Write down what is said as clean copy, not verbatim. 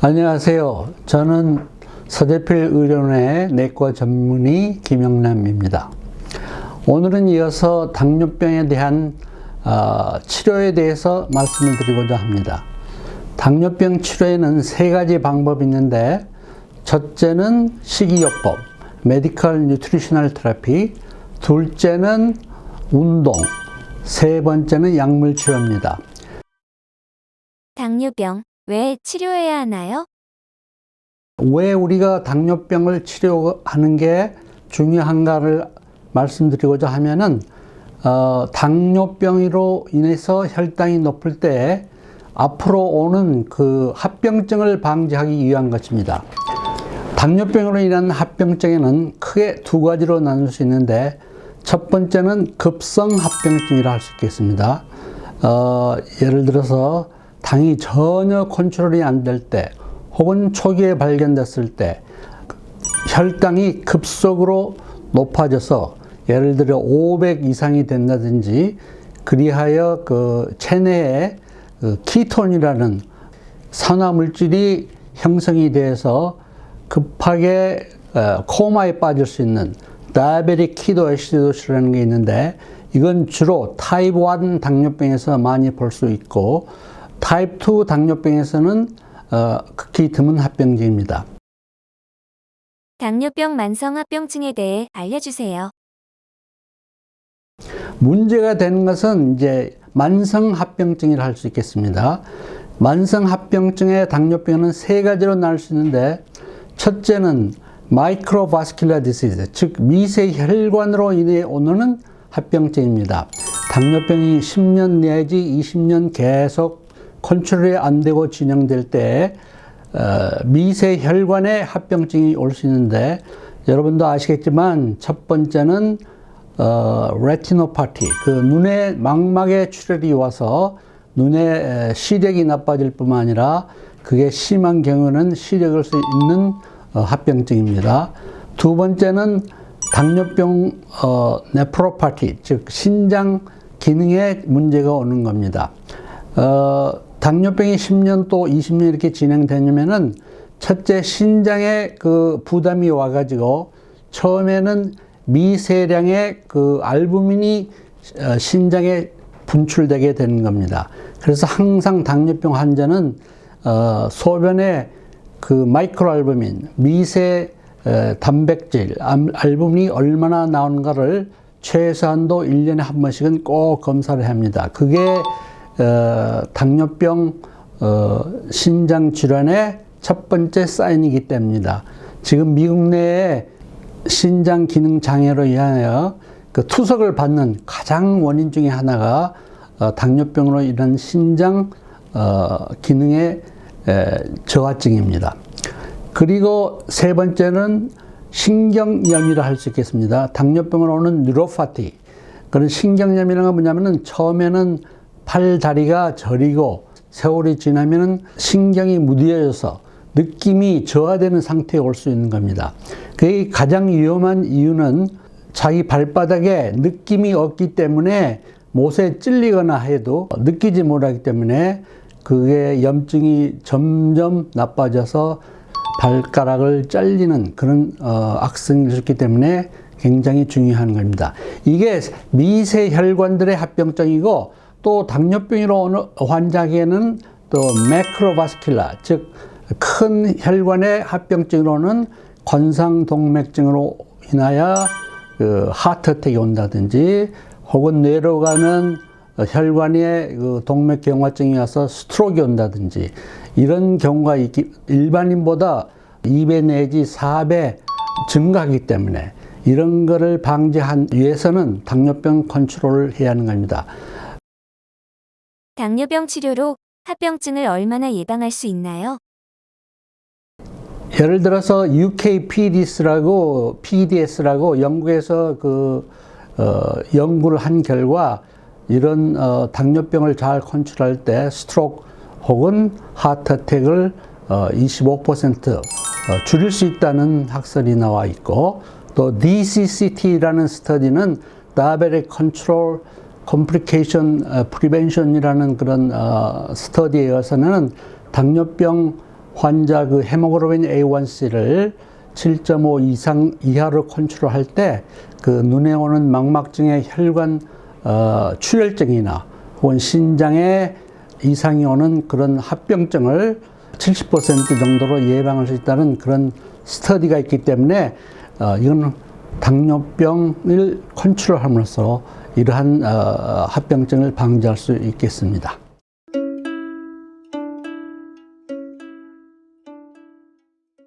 안녕하세요. 저는 서대필 의료원의 내과 전문의 김영남입니다. 오늘은 이어서 당뇨병에 대한 치료에 대해서 말씀을 드리고자 합니다. 당뇨병 치료에는 세 가지 방법이 있는데, 첫째는 식이요법, 메디컬 뉴트리셔널 테라피, 둘째는 운동, 세 번째는 약물 치료입니다. 당뇨병, 왜 치료해야 하나요? 왜 우리가 당뇨병을 치료하는 게 중요한가를 말씀드리고자 하면은, 당뇨병으로 인해서 혈당이 높을 때 앞으로 오는 그 합병증을 방지하기 위한 것입니다. 당뇨병으로 인한 합병증에는 크게 두 가지로 나눌 수 있는데, 첫 번째는 급성 합병증이라 할 수 있겠습니다. 예를 들어서 당이 전혀 컨트롤이 안 될 때, 혹은 초기에 발견됐을 때 혈당이 급속으로 높아져서 예를 들어 500 이상이 된다든지, 그리하여 그 체내에 키톤이라는 산화물질이 형성이 돼서 급하게 코마에 빠질 수 있는 다이아베틱 키토에시도시라는 게 있는데, 이건 주로 타입 1 당뇨병에서 많이 볼 수 있고, 타입 2 당뇨병에서는 극히 드문 합병증입니다. 당뇨병 만성 합병증에 대해 알려주세요. 문제가 되는 것은 이제 만성 합병증이라 할 수 있겠습니다. 만성 합병증의 당뇨병은 세 가지로 나눌 수 있는데, 첫째는 마이크로바스큘라 디시즈, 즉 미세혈관으로 인해 오는 합병증입니다. 당뇨병이 10년 내지 20년 계속 컨트롤이 안 되고 진행될 때 미세혈관의 합병증이 올 수 있는데, 여러분도 아시겠지만 첫 번째는 레티노파티, 그 눈의 망막에 출혈이 와서 눈의 시력이 나빠질 뿐만 아니라 그게 심한 경우는 시력을 수 있는 합병증입니다. 두 번째는 당뇨병 네프로파티, 즉 신장 기능에 문제가 오는 겁니다. 당뇨병이 10년 또 20년 이렇게 진행되냐면은, 첫째 신장에 그 부담이 와가지고 처음에는 미세량의 그 알부민이 신장에 분출되게 되는 겁니다. 그래서 항상 당뇨병 환자는 소변에 그 마이크로 알부민, 미세 단백질, 알부민이 얼마나 나오는가를 최소한도 1년에 한 번씩은 꼭 검사를 합니다. 그게 당뇨병 신장 질환의 첫 번째 사인이기 때문입니다. 지금 미국 내에 신장 기능 장애로 인하여 그 투석을 받는 가장 원인 중에 하나가 당뇨병으로 인한 신장 기능의 저하증입니다. 그리고 세 번째는 신경염이라 할 수 있겠습니다. 당뇨병으로 오는 뉴로파티. 그런 신경염이라는 건 뭐냐면은, 처음에는 팔, 다리가 저리고 세월이 지나면은 신경이 무뎌져서 느낌이 저하되는 상태에 올 수 있는 겁니다. 그게 가장 위험한 이유는 자기 발바닥에 느낌이 없기 때문에 못에 찔리거나 해도 느끼지 못하기 때문에 그게 염증이 점점 나빠져서 발가락을 잘리는 그런 악성이 있기 때문에 굉장히 중요한 겁니다. 이게 미세혈관들의 합병증이고, 또 당뇨병으로 오는 환자에게는 또 매크로바스큘라, 즉 큰 혈관의 합병증으로는 권상동맥증으로 인하여 그 하트어택이 온다든지, 혹은 뇌로 가는 혈관에 그 동맥경화증이 와서 스트로크가 온다든지, 이런 경우가 일반인보다 2배 내지 4배 증가하기 때문에 이런 거를 방지하기 위해서는 당뇨병 컨트롤을 해야 하는 겁니다. 당뇨병 치료로 합병증을 얼마나 예방할 수 있나요? 예를 들어서 UKPDS라고 영국에서 연구를 한 결과, 이런 당뇨병을 잘 컨트롤할 때 스트로크 혹은 하트어택을 25% 줄일 수 있다는 학설이 나와 있고, 또 DCCT라는 스터디는 Diabetic Control Complication Prevention이라는 그런 스터디에 의해서는 당뇨병 환자 그 헤모글로빈 A1C를 7.5 이상 이하로 컨트롤할 때 그 눈에 오는 망막증의 혈관 출혈증이나 혹은 신장에 이상이 오는 그런 합병증을 70% 정도로 예방할 수 있다는 그런 스터디가 있기 때문에 이건 당뇨병을 컨트롤함으로써 이러한 합병증을 방지할 수 있겠습니다.